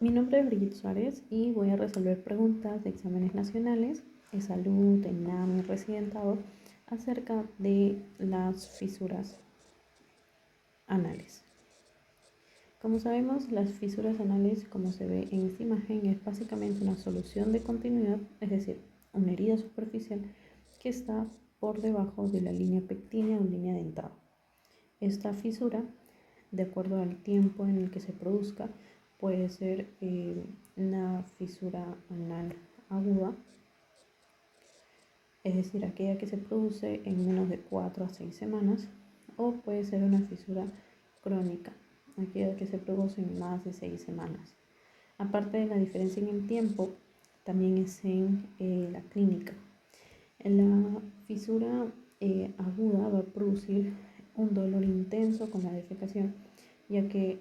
Mi nombre es Brigitte Suárez y voy a resolver preguntas de exámenes nacionales de salud, ENAM y residentado acerca de las fisuras anales. Como sabemos, las fisuras anales, como se ve en esta imagen, es básicamente una solución de continuidad, es decir, una herida superficial que está por debajo de la línea pectínea o línea dentada. Esta fisura, de acuerdo al tiempo en el que se produzca, puede ser una fisura anal aguda, es decir, aquella que se produce en menos de 4 a 6 semanas, o puede ser una fisura crónica, aquella que se produce en más de 6 semanas. Aparte de la diferencia en el tiempo, también es en la clínica. La fisura aguda va a producir un dolor intenso con la defecación, ya que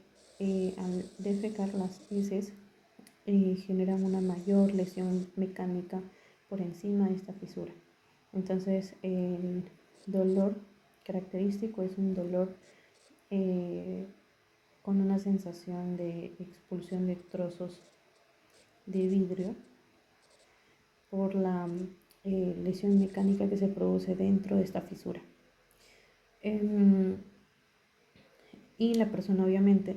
al defecar las heces generan una mayor lesión mecánica por encima de esta fisura. Entonces el dolor característico es un dolor con una sensación de expulsión de trozos de vidrio por la lesión mecánica que se produce dentro de esta fisura. Y la persona obviamente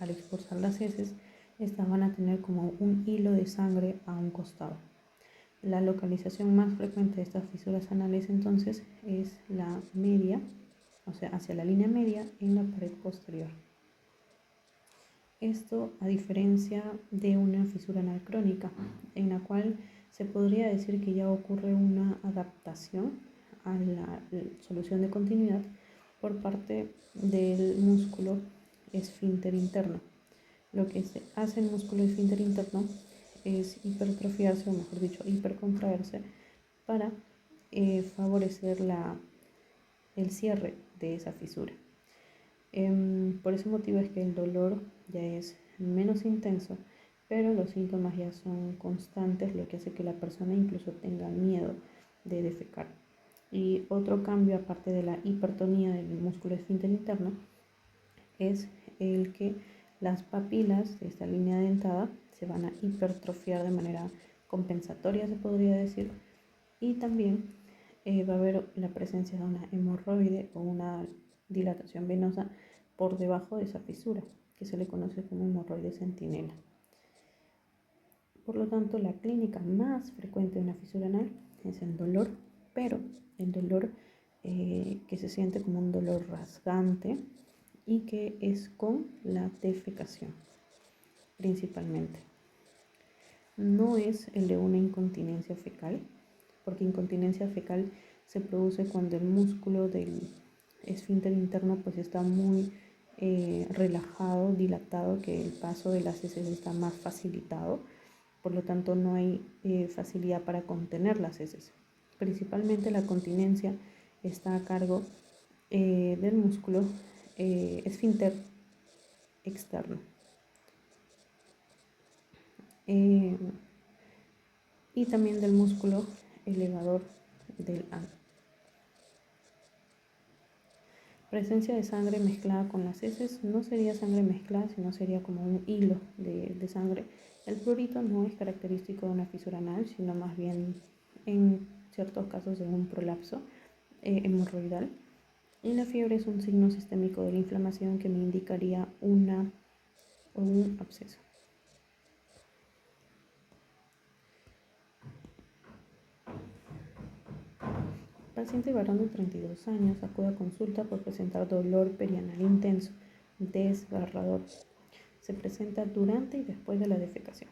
al expulsar las heces, estas van a tener como un hilo de sangre a un costado. La localización más frecuente de estas fisuras anales entonces es la media, o sea, hacia la línea media en la pared posterior. Esto a diferencia de una fisura anal crónica, en la cual se podría decir que ya ocurre una adaptación a la solución de continuidad por parte del músculo esfínter interno. Lo que hace el músculo esfínter interno es hipertrofiarse, o mejor dicho, hipercontraerse para favorecer el cierre de esa fisura. Por ese motivo es que el dolor ya es menos intenso, pero los síntomas ya son constantes, lo que hace que la persona incluso tenga miedo de defecar. Y otro cambio, aparte de la hipertonía del músculo esfínter interno, es el que las papilas de esta línea dentada se van a hipertrofiar de manera compensatoria, se podría decir, y también va a haber la presencia de una hemorroide o una dilatación venosa por debajo de esa fisura, que se le conoce como hemorroide centinela. Por lo tanto, la clínica más frecuente de una fisura anal es el dolor, pero el dolor que se siente como un dolor rasgante y que es con la defecación principalmente. No es el de una incontinencia fecal, porque incontinencia fecal se produce cuando el músculo del esfínter interno pues está muy relajado, dilatado, que el paso de las heces está más facilitado, por lo tanto no hay facilidad para contener las heces. Principalmente la continencia está a cargo del músculo esfínter externo. Y también del músculo elevador del ano. Presencia de sangre mezclada con las heces no sería sangre mezclada, sino sería como un hilo de sangre. El prurito no es característico de una fisura anal, sino más bien en ciertos casos de un prolapso hemorroidal. Y la fiebre es un signo sistémico de la inflamación que me indicaría un absceso. Paciente varón de 32 años acude a consulta por presentar dolor perianal intenso, desgarrador. Se presenta durante y después de la defecación.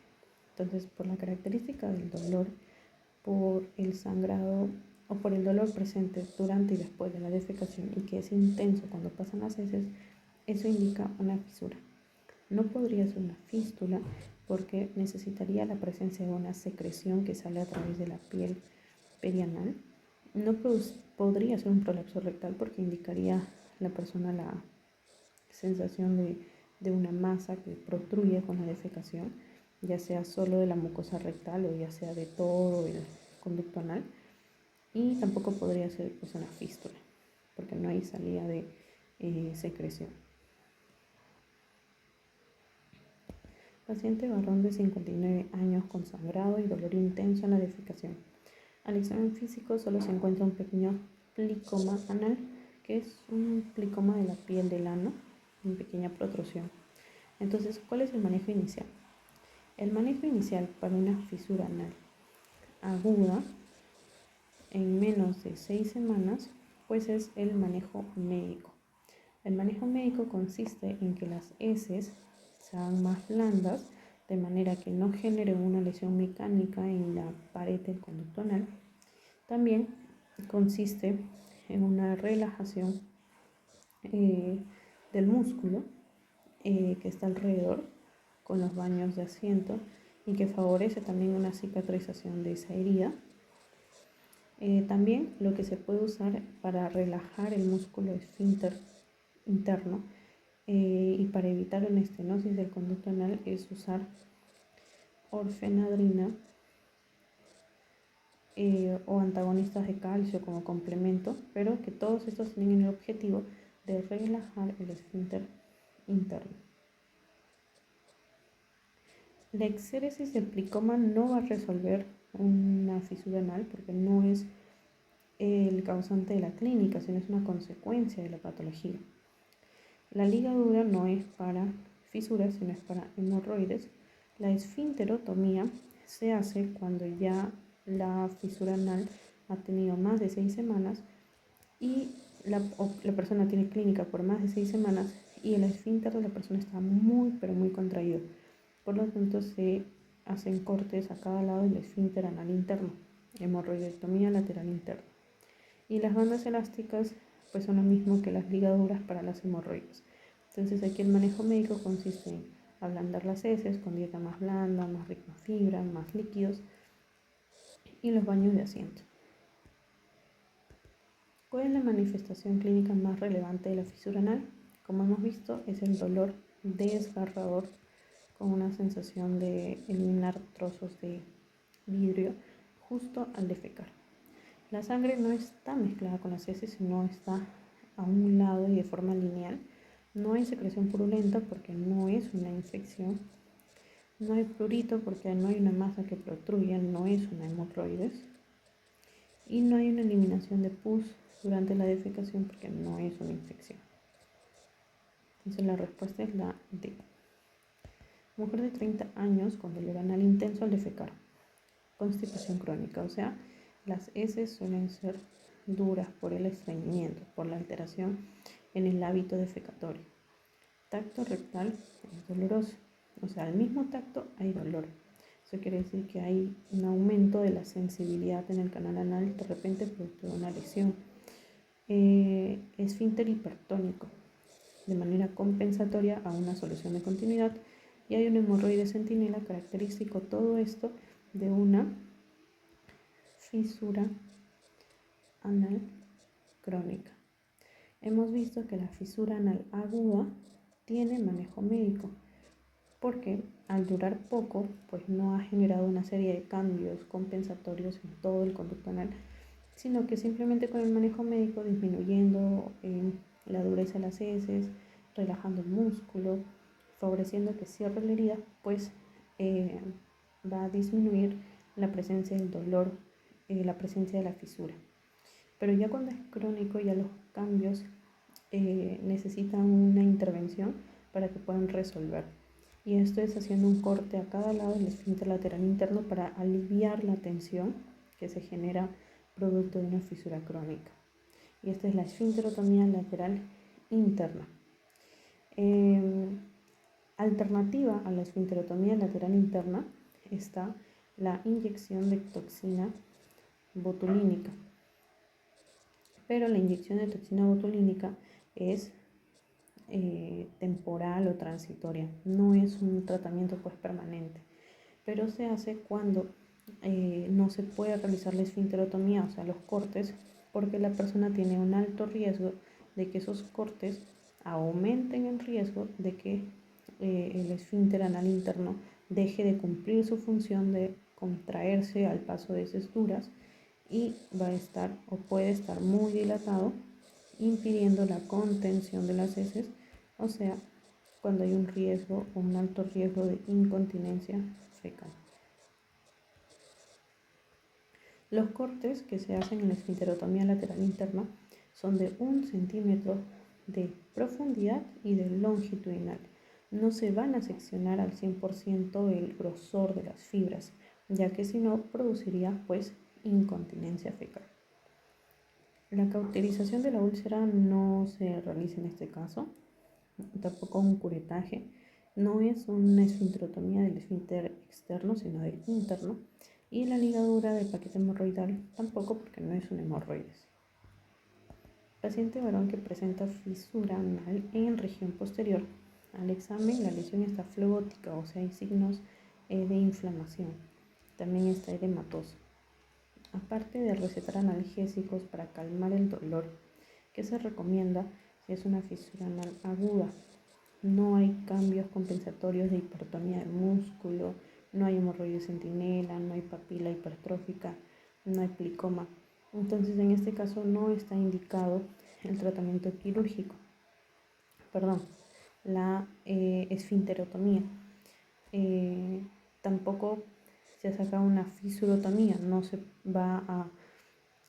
Entonces, por la característica del dolor, por el sangrado o por el dolor presente durante y después de la defecación y que es intenso cuando pasan las heces, eso indica una fisura. No podría ser una fístula porque necesitaría la presencia de una secreción que sale a través de la piel perianal. No podría ser un prolapso rectal porque indicaría la persona la sensación de una masa que protruye con la defecación, ya sea solo de la mucosa rectal o ya sea de todo el conducto anal. Y tampoco podría ser pues, una fístula porque no hay salida de secreción. Paciente varón de 59 años con sangrado y dolor intenso en la defecación. Al examen físico solo se encuentra un pequeño plicoma anal, que es un plicoma de la piel del ano, una pequeña protrusión. Entonces, ¿cuál es el manejo inicial? El manejo inicial para una fisura anal aguda en menos de 6 semanas, pues es el manejo médico. El manejo médico consiste en que las heces sean más blandas, de manera que no genere una lesión mecánica en la pared del conducto anal. También consiste en una relajación del músculo que está alrededor con los baños de asiento y que favorece también una cicatrización de esa herida. También lo que se puede usar para relajar el músculo esfínter interno y para evitar una estenosis del conducto anal es usar orfenadrina o antagonistas de calcio como complemento, pero que todos estos tienen el objetivo de relajar el esfínter interno. La exéresis del plicoma no va a resolver una fisura anal porque no es el causante de la clínica, sino es una consecuencia de la patología. La ligadura no es para fisuras, sino es para hemorroides. La esfinterotomía se hace cuando ya la fisura anal ha tenido más de 6 semanas y la persona tiene clínica por más de 6 semanas y el esfínter de la persona está muy, pero muy contraído. Por lo tanto, se hacen cortes a cada lado del esfínter anal interno, hemorroidectomía lateral interna. Y las bandas elásticas pues son lo mismo que las ligaduras para las hemorroides. Entonces aquí el manejo médico consiste en ablandar las heces con dieta más blanda, más rica en fibra, más líquidos y los baños de asiento. ¿Cuál es la manifestación clínica más relevante de la fisura anal? Como hemos visto, es el dolor desgarrador con una sensación de eliminar trozos de vidrio justo al defecar. La sangre no está mezclada con las heces, sino está a un lado y de forma lineal. No hay secreción purulenta porque no es una infección. No hay prurito porque no hay una masa que protruya, no es una hemorroides. Y no hay una eliminación de pus durante la defecación porque no es una infección. Entonces la respuesta es la D. Mujer de 30 años con dolor anal intenso al defecar. Constipación crónica, o sea, las heces suelen ser duras por el estreñimiento, por la alteración en el hábito defecatorio. Tacto rectal es doloroso, o sea, al mismo tacto hay dolor. Eso quiere decir que hay un aumento de la sensibilidad en el canal anal de repente producto de una lesión. Esfínter hipertónico, de manera compensatoria a una solución de continuidad, y hay un hemorroide centinela característico, todo esto de una fisura anal crónica. Hemos visto que la fisura anal aguda tiene manejo médico porque al durar poco pues no ha generado una serie de cambios compensatorios en todo el conducto anal, sino que simplemente con el manejo médico disminuyendo la dureza de las heces, relajando el músculo, favoreciendo que cierre la herida, pues va a disminuir la presencia del dolor, la presencia de la fisura. Pero ya cuando es crónico, ya los cambios necesitan una intervención para que puedan resolver. Y esto es haciendo un corte a cada lado del esfínter lateral interno para aliviar la tensión que se genera producto de una fisura crónica. Y esta es la esfinterotomía lateral interna. Alternativa a la esfinterotomía lateral interna está la inyección de toxina botulínica. Pero la inyección de toxina botulínica es temporal o transitoria, no es un tratamiento pues permanente, pero se hace cuando no se puede realizar la esfinterotomía, o sea los cortes, porque la persona tiene un alto riesgo de que esos cortes aumenten el riesgo de que el esfínter anal interno deje de cumplir su función de contraerse al paso de heces duras y va a estar o puede estar muy dilatado, impidiendo la contención de las heces, o sea, cuando hay un riesgo o un alto riesgo de incontinencia fecal. Los cortes que se hacen en la esfinterotomía lateral interna son de 1 centímetro de profundidad y de longitudinal. No se van a seccionar al 100% el grosor de las fibras, ya que si no produciría pues incontinencia fecal. La cauterización de la úlcera no se realiza en este caso, tampoco un curetaje. No es una esfinterotomía del esfínter externo, sino del interno. Y la ligadura del paquete hemorroidal tampoco, porque no es un hemorroides. Paciente varón que presenta fisura anal en región posterior. Al examen la lesión está flebótica, o sea hay signos de inflamación. También está edematosa. Aparte de recetar analgésicos para calmar el dolor, que se recomienda si es una fisura anal aguda. No hay cambios compensatorios de hipertonía del músculo, no hay hemorroides centinela, no hay papila hipertrófica, no hay plicoma. Entonces, en este caso no está indicado el tratamiento quirúrgico, la esfinterotomía. Tampoco se ha sacado una fisurotomía, no se va a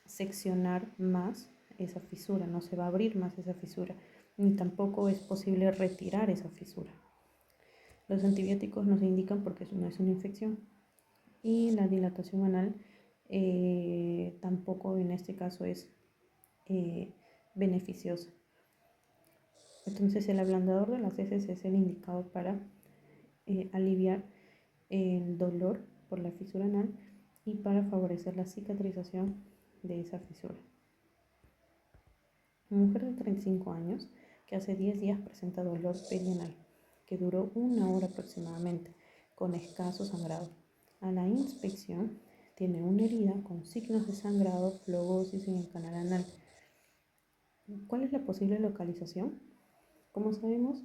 seccionar más esa fisura, no se va a abrir más esa fisura, ni tampoco es posible retirar esa fisura. Los antibióticos no se indican porque no es una infección, y la dilatación anal tampoco en este caso es beneficiosa. Entonces el ablandador de las heces es el indicado para aliviar el dolor por la fisura anal y para favorecer la cicatrización de esa fisura. Una mujer de 35 años que hace 10 días presenta dolor perianal, que duró 1 hora aproximadamente, con escaso sangrado. A la inspección tiene una herida con signos de sangrado, flebosis en el canal anal. ¿Cuál es la posible localización? Como sabemos,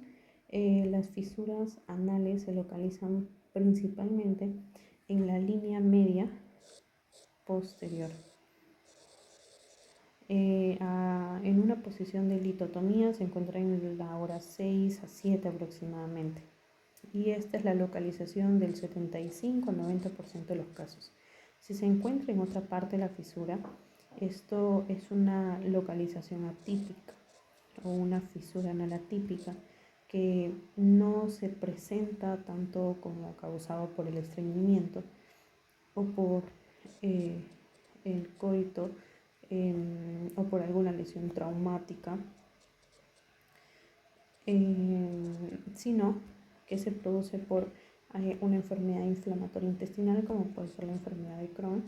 las fisuras anales se localizan principalmente en la línea media posterior. En una posición de litotomía se encuentra en la hora 6 a 7 aproximadamente, y esta es la localización del 75 al 90% de los casos. Si se encuentra en otra parte de la fisura, esto es una localización atípica o una fisura anal atípica que no se presenta tanto como causado por el estreñimiento o por el coito o por alguna lesión traumática, sino que se produce por una enfermedad inflamatoria intestinal, como puede ser la enfermedad de Crohn,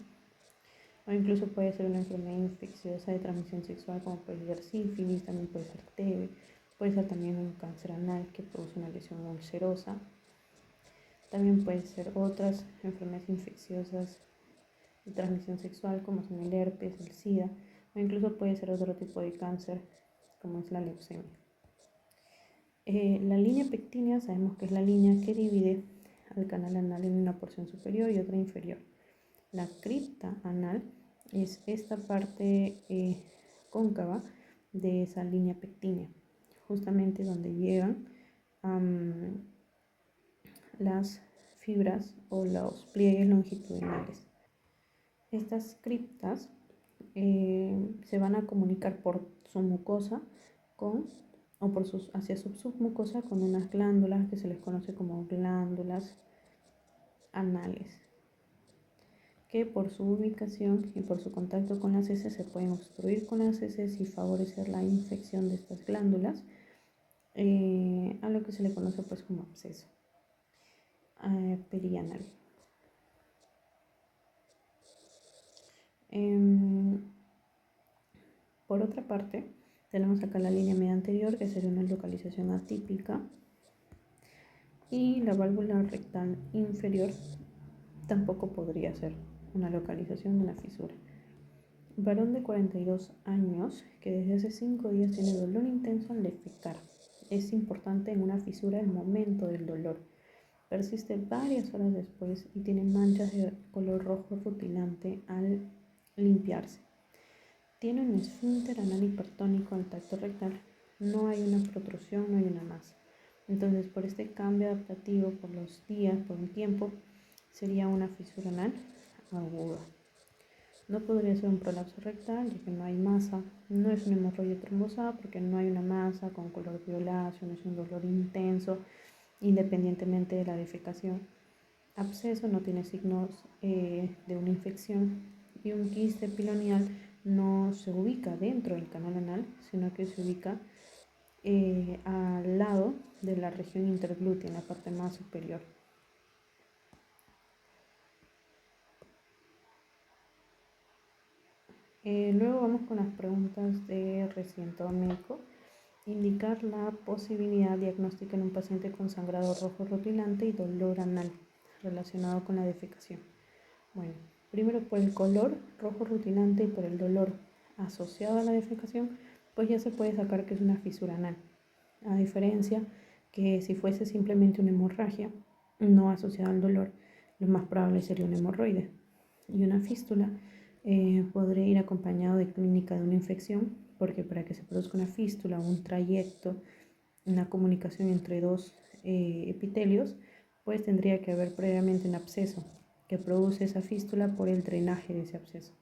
o incluso puede ser una enfermedad infecciosa de transmisión sexual, como puede ser sífilis, también puede ser TB, puede ser también un cáncer anal que produce una lesión ulcerosa, también puede ser otras enfermedades infecciosas de transmisión sexual, como son el herpes, el SIDA, o incluso puede ser otro tipo de cáncer, como es la leucemia. La línea pectínea sabemos que es la línea que divide al canal anal en una porción superior y otra inferior. La cripta anal es esta parte cóncava de esa línea pectínea, justamente donde llegan las fibras o los pliegues longitudinales. Estas criptas se van a comunicar por su mucosa hacia su submucosa con unas glándulas que se les conoce como glándulas anales, que por su ubicación y por su contacto con las heces se pueden obstruir con las heces y favorecer la infección de estas glándulas, a lo que se le conoce pues como absceso perianal. Por otra parte, tenemos acá la línea media anterior, que sería una localización atípica, y la válvula rectal inferior tampoco podría ser una localización de una fisura. Varón de 42 años que desde hace 5 días tiene dolor intenso al defecar. Es importante en una fisura el momento del dolor. Persiste varias horas después y tiene manchas de color rojo rutilante al limpiarse. Tiene un esfínter anal hipertónico al tacto rectal. No hay una protrusión, no hay una masa. Entonces, por este cambio adaptativo, por los días, por el tiempo, sería una fisura anal aguda. No podría ser un prolapso rectal, ya que no hay masa. No es una hemorroide trombosada porque no hay una masa con color violáceo, no es un dolor intenso, independientemente de la defecación. Absceso no tiene signos de una infección, y un quiste piloneal no se ubica dentro del canal anal, sino que se ubica al lado de la región interglútea, en la parte más superior. Luego vamos con las preguntas de residente médico. Indicar la posibilidad diagnóstica en un paciente con sangrado rojo rutilante y dolor anal relacionado con la defecación. Bueno, primero por el color rojo rutilante y por el dolor asociado a la defecación, pues ya se puede sacar que es una fisura anal. A diferencia que si fuese simplemente una hemorragia no asociada al dolor, lo más probable sería un hemorroide. Y una fístula podría ir acompañado de clínica de una infección, porque para que se produzca una fístula, un trayecto, una comunicación entre dos epitelios, pues tendría que haber previamente un absceso que produce esa fístula por el drenaje de ese absceso.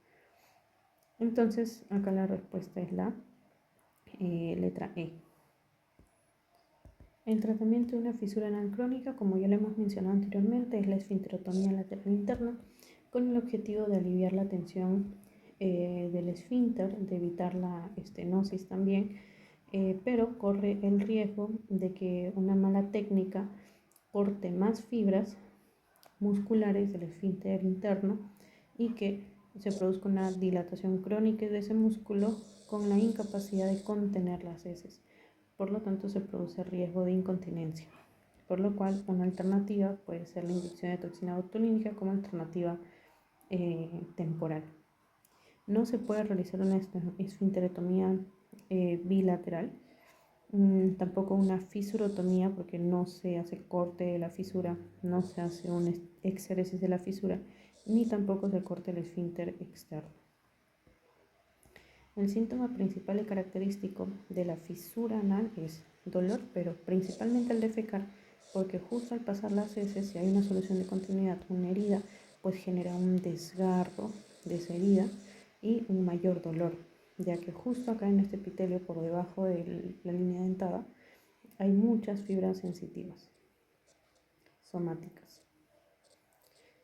Entonces, acá la respuesta es la letra E. El tratamiento de una fisura anal crónica, como ya lo hemos mencionado anteriormente, es la esfinterotomía lateral interna, con el objetivo de aliviar la tensión del esfínter, de evitar la estenosis también, pero corre el riesgo de que una mala técnica corte más fibras musculares del esfínter interno y que se produzca una dilatación crónica de ese músculo con la incapacidad de contener las heces. Por lo tanto, se produce riesgo de incontinencia, por lo cual una alternativa puede ser la inyección de toxina botulínica como alternativa temporal. No se puede realizar una esfinterotomía bilateral, tampoco una fisurotomía, porque no se hace corte de la fisura, no se hace un exéresis de la fisura, ni tampoco se corta el esfínter externo. El síntoma principal y característico de la fisura anal es dolor, pero principalmente al defecar, porque justo al pasar las heces, si hay una solución de continuidad, una herida, pues genera un desgarro de esa herida y un mayor dolor, ya que justo acá en este epitelio, por debajo de la línea dentada, hay muchas fibras sensitivas somáticas.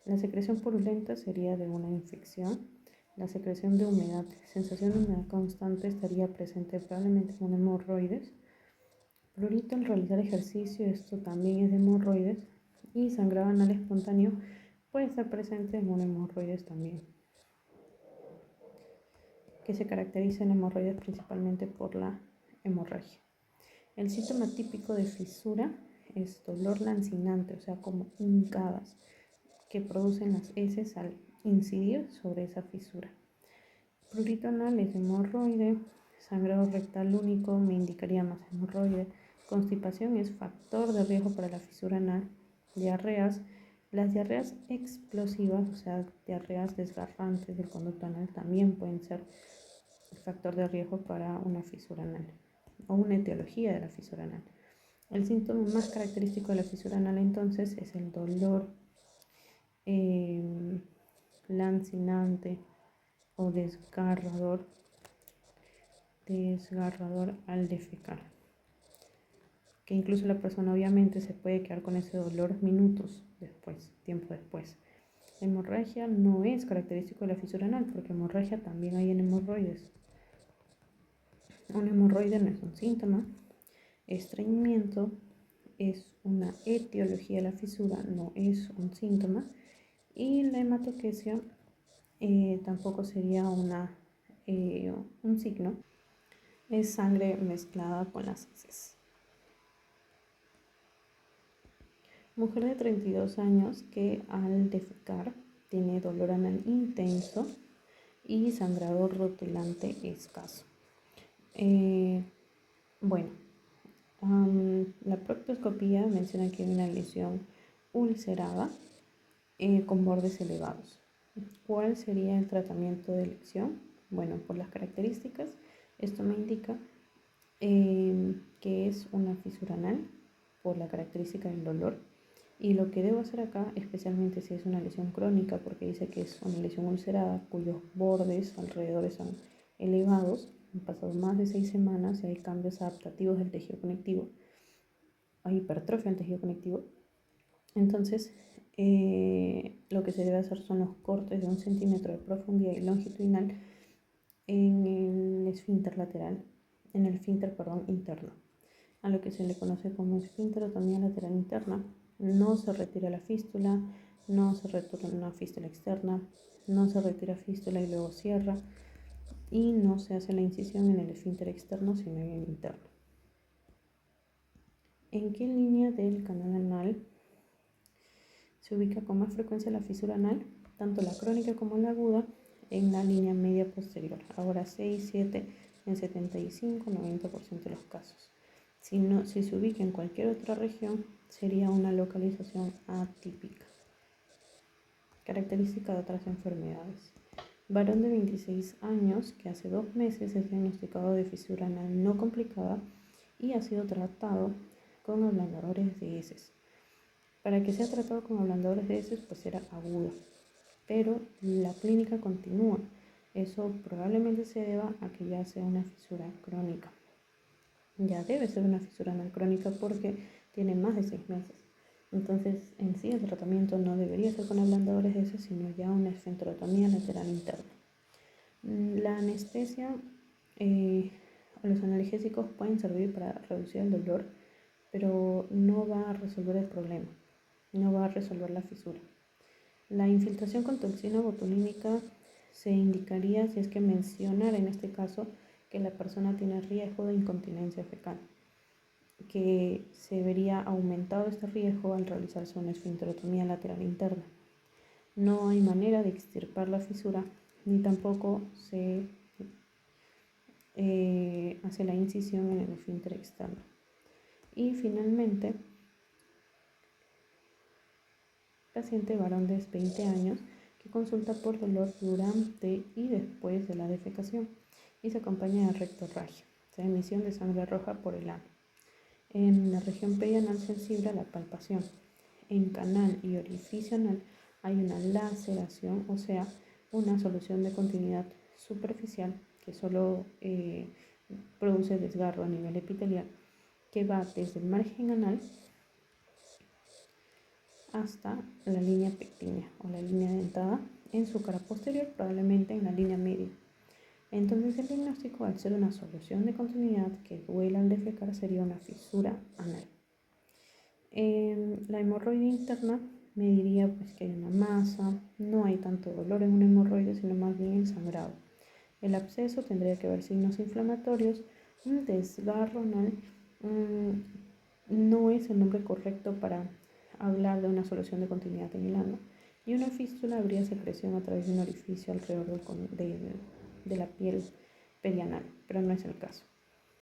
La secreción purulenta sería de una infección. La secreción de humedad, sensación de humedad constante, estaría presente probablemente en un hemorroides. Prurito al realizar ejercicio, esto también es de hemorroides. Y sangrado anal espontáneo puede estar presente en un hemorroides también, que se caracteriza en hemorroides principalmente por la hemorragia. El síntoma típico de fisura es dolor lancinante, o sea, como hincadas que producen las heces al incidir sobre esa fisura. Prurito anal es hemorroide, sangrado rectal único me indicaría más hemorroide, constipación es factor de riesgo para la fisura anal, diarreas, las diarreas explosivas, o sea, diarreas desgarrantes del conducto anal también pueden ser factor de riesgo para una fisura anal o una etiología de la fisura anal. El síntoma más característico de la fisura anal entonces es el dolor lancinante o desgarrador al defecar, que incluso la persona obviamente se puede quedar con ese dolor minutos después, tiempo después. La hemorragia no es característico de la fisura anal, porque hemorragia también hay en hemorroides. Un hemorroide no es un síntoma. Estreñimiento es una etiología de la fisura, no es un síntoma. Y la hematoquesia tampoco sería un signo. Es sangre mezclada con las heces. Mujer de 32 años que al defecar tiene dolor anal intenso y sangrado rotulante escaso. La proctoscopía menciona que hay una lesión ulcerada con bordes elevados. ¿Cuál sería el tratamiento de elección? Bueno, por las características, esto me indica que es una fisura anal por la característica del dolor. Y lo que debo hacer acá, especialmente si es una lesión crónica, porque dice que es una lesión ulcerada cuyos bordes alrededor están elevados, han pasado más de 6 semanas y hay cambios adaptativos del tejido conectivo, hay hipertrofia del tejido conectivo. Entonces, lo que se debe hacer son los cortes de 1 centímetro de profundidad y longitudinal en el esfínter lateral, en el esfínter, interno, a lo que se le conoce como esfínterotomía lateral interna. No se retira la fístula, no se retira una fístula externa, no se retira fístula y luego cierra, y no se hace la incisión en el esfínter externo, sino en el interno. ¿En qué línea del canal anal se ubica con más frecuencia la fisura anal? Tanto la crónica como la aguda en la línea media posterior. Ahora 6, 7 en 75-90% de los casos. Si se ubica en cualquier otra región, sería una localización atípica. Característica de otras enfermedades. Varón de 26 años que hace 2 meses es diagnosticado de fisura anal no complicada y ha sido tratado con ablandadores de heces. Para que sea tratado con ablandadores de heces, pues era agudo, pero la clínica continúa. Eso probablemente se deba a que ya sea una fisura crónica. Ya debe ser una fisura anal crónica porque tiene más de 6 meses. Entonces, en sí, el tratamiento no debería ser con ablandadores de heces, sino ya una esfenterotomía lateral interna. La anestesia o los analgésicos pueden servir para reducir el dolor, pero no va a resolver el problema, no va a resolver la fisura. La infiltración con toxina botulínica se indicaría si es que mencionar en este caso que la persona tiene riesgo de incontinencia fecal, que se vería aumentado este riesgo al realizarse una esfenterotomía lateral interna. No hay manera de extirpar la fisura, ni tampoco se hace la incisión en el esfínter externo. Y finalmente, paciente varón de 20 años que consulta por dolor durante y después de la defecación y se acompaña de rectorragia, o sea, emisión de sangre roja por el ano. En la región perianal sensible a la palpación. En canal y orificio anal hay una laceración, o sea, una solución de continuidad superficial que solo produce desgarro a nivel epitelial, que va desde el margen anal hasta la línea pectínea o la línea dentada en su cara posterior, probablemente en la línea media. Entonces el diagnóstico, al ser una solución de continuidad que duela al defecar, sería una fisura anal. La hemorroide interna me diría pues que hay una masa, no hay tanto dolor en una hemorroide, sino más bien el sangrado. El absceso tendría que haber signos inflamatorios, un desgarro anal no es el nombre correcto para hablar de una solución de continuidad en el ano, y una fístula habría secreción a través de un orificio alrededor de la piel perianal, pero no es el caso.